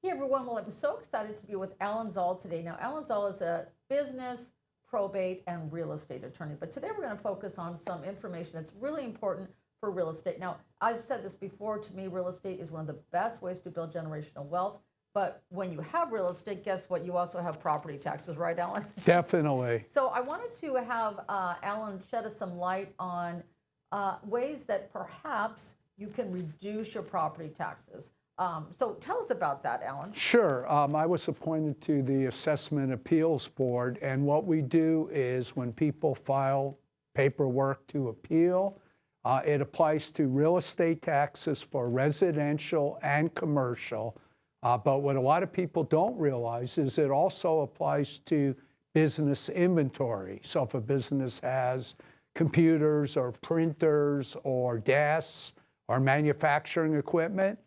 Hey everyone, well, I'm so excited to be with Alan Zall today. Now, Alan Zall is a business, probate, and real estate attorney, but today we're going to focus on some information that's really important for real estate. Now, I've said this before, to me, real estate is one of the best ways to build generational wealth, but when you have real estate, guess what? You also have property taxes, right, Alan? Definitely. So I wanted to have Alan shed us some light on ways that perhaps you can reduce your property taxes. So tell us about that, Alan. Sure. I was appointed to the Assessment Appeals Board, and what we do is when people file paperwork to appeal, it applies to real estate taxes for residential and commercial. But what a lot of people don't realize is it also applies to business inventory. So if a business has computers or printers or desks or manufacturing equipment,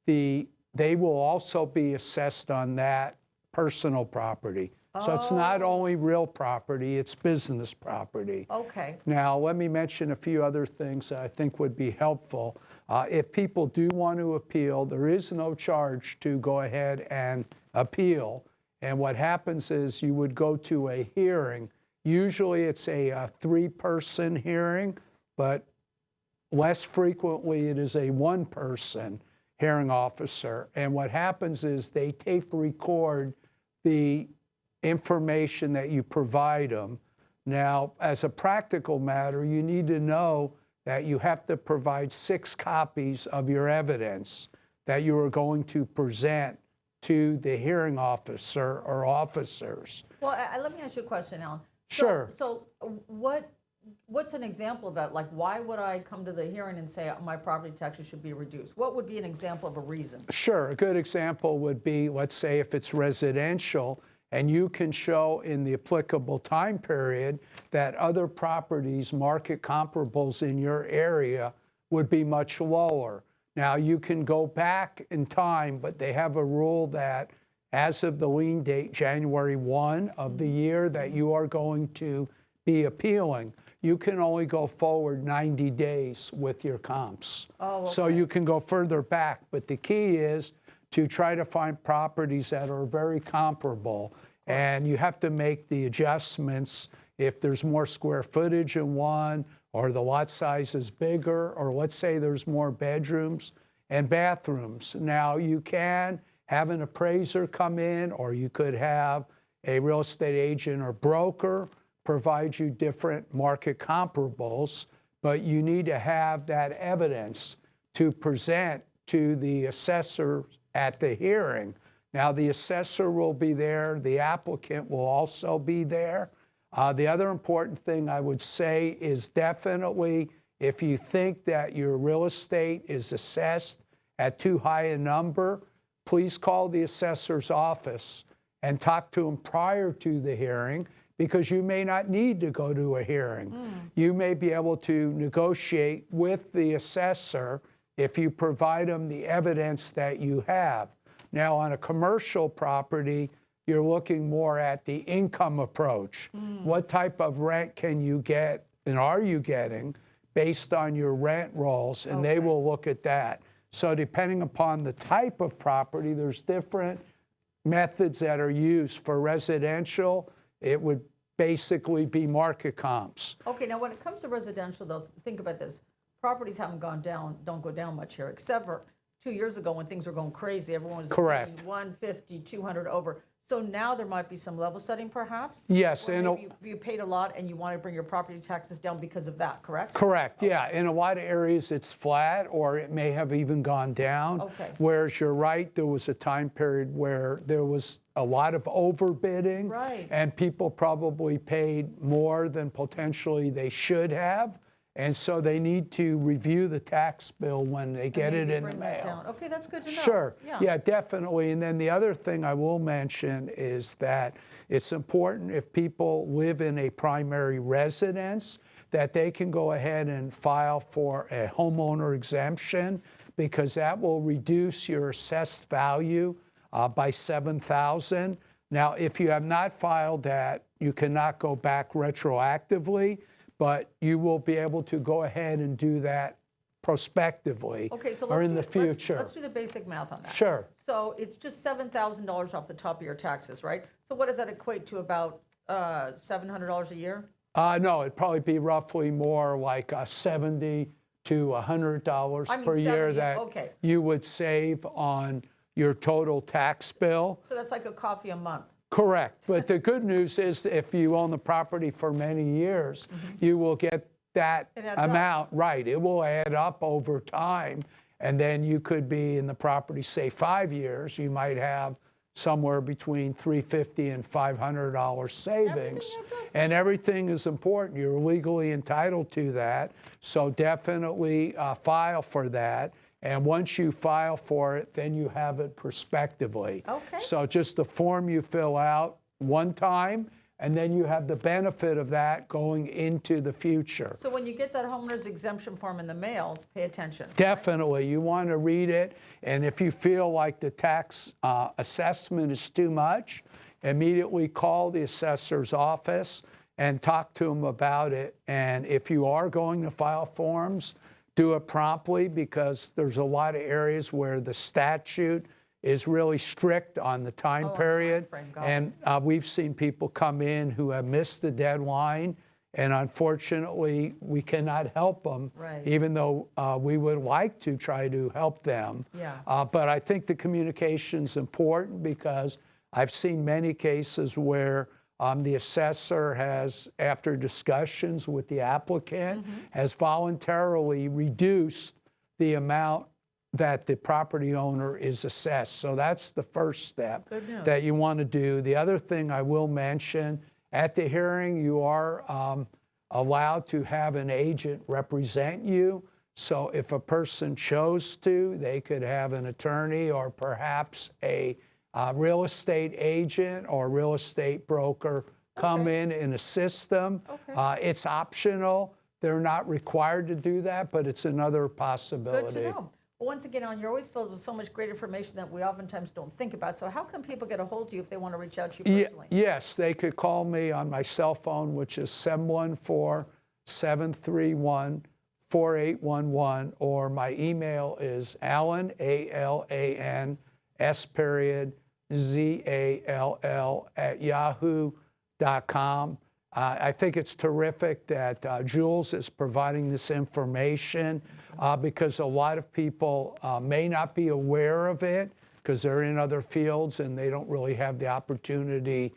they will also be assessed on that personal property. So it's not only real property, it's business property. Okay. Now, let me mention a few other things that I think would be helpful. If people do want to appeal, there is no charge to go ahead and appeal. And what happens is you would go to a hearing. Usually it's a three-person hearing, but less frequently it is a one-person hearing officer. And what happens is they tape record the information that you provide them. Now, as a practical matter, you need to know that you have to provide 6 copies of your evidence that you are going to present to the hearing officer or officers. Well, let me ask you a question, Alan. Sure. So what's an example of that? Like, why would I come to the hearing and say my property taxes should be reduced? What would be an example of a reason? Sure. A good example would be, let's say if it's residential, and you can show in the applicable time period that other properties, market comparables in your area, would be much lower. Now, you can go back in time, but they have a rule that as of the lien date, January 1 of the year that you are going to be appealing, you can only go forward 90 days with your comps. Oh, okay. So you can go further back, but the key is to try to find properties that are very comparable. And you have to make the adjustments if there's more square footage in one, or the lot size is bigger, or let's say there's more bedrooms and bathrooms. Now, you can have an appraiser come in, or you could have a real estate agent or broker provide you different market comparables, but you need to have that evidence to present to the assessor at the hearing. Now, the assessor will be there. The applicant will also be there. The other important thing I would say is definitely if you think that your real estate is assessed at too high a number, please call the assessor's office and talk to him prior to the hearing, because you may not need to go to a hearing. You may be able to negotiate with the assessor if you provide them the evidence that you have. Now, on a commercial property, you're looking more at the income approach. What type of rent can you get, and are you getting, based on your rent rolls, and they will look at that. So depending upon the type of property, there's different methods that are used. For residential, it would basically be market comps. Okay, now when it comes to residential, though, think about this. Properties haven't gone down, don't go down much here, except for 2 years ago when things were going crazy. Everyone was Correct. paying 150, 200 over. So now there might be some level setting, perhaps? Yes, Or and maybe you paid a lot and you want to bring your property taxes down because of that, correct? correct. Yeah, in a lot of areas it's flat, or it may have even gone down. Okay. Whereas you're right, there was a time period where there was a lot of overbidding, Right. and people probably paid more than potentially they should have. And so they need to review the tax bill when they get it Maybe in the bring that mail. down. Okay, that's good to know. Sure. Yeah, definitely. And then the other thing I will mention is that it's important, if people live in a primary residence, that they can go ahead and file for a homeowner exemption, because that will reduce your assessed value by $7,000. Now, if you have not filed that, you cannot go back retroactively, but you will be able to go ahead and do that prospectively Okay, so or in the let's future. do the basic math on that. Sure. So it's just $7,000 off the top of your taxes, right? So what does that equate to, about $700 a year? No, it'd probably be roughly more like $70 to $100 I mean, per year 70, that okay. you would save on your total tax bill. So that's like a coffee a month. Correct. But the good news is if you own the property for many years, you will get that It adds up. amount, right. It will add up over time. And then you could be in the property, say 5 years, you might have somewhere between $350 and $500 savings. adds up. And everything is important. You're legally entitled to that. So definitely file for that. And once you file for it, then you have it prospectively. Okay. So just the form you fill out one time, and then you have the benefit of that going into the future. So when you get that homeowner's exemption form in the mail, pay attention. Definitely, you want to read it, and if you feel like the tax assessment is too much, immediately call the assessor's office and talk to them about it. And if you are going to file forms, do it promptly, because there's a lot of areas where the statute is really strict on the time period. timeframe, got it. And we've seen people come in who have missed the deadline, and unfortunately, we cannot help them, Right. even though we would like to try to help them. Yeah. But I think the communication's important, because I've seen many cases where the assessor has, after discussions with the applicant, has voluntarily reduced the amount that the property owner is assessed. So that's the first step Good news. that you want to do. The other thing I will mention, at the hearing, you are allowed to have an agent represent you. So if a person chose to, they could have an attorney or perhaps a real estate agent or real estate broker come in and assist them. Okay. It's optional. They're not required to do that, but it's another Good possibility. to know. Well, once again, Alan, you're always filled with so much great information that we oftentimes don't think about. So how can people get a hold of you if they want to reach out to you personally? Yes, they could call me on my cell phone, which is 714-731-4811, or my email is Alan, ALAN, S.ZALL @yahoo.com. I think it's terrific that Jules is providing this information, because a lot of people may not be aware of it because they're in other fields and they don't really have the opportunity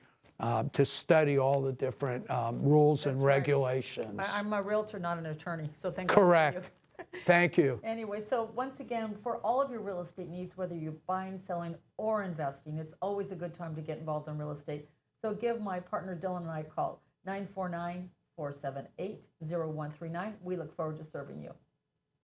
to study all the different rules and That's right. regulations. I'm a realtor, not an attorney, so thank you. Correct. Thank you. Anyway, so once again, for all of your real estate needs, whether you're buying, selling, or investing, it's always a good time to get involved in real estate. So give my partner Dylan and I a call, 949-478-0139. We look forward to serving you.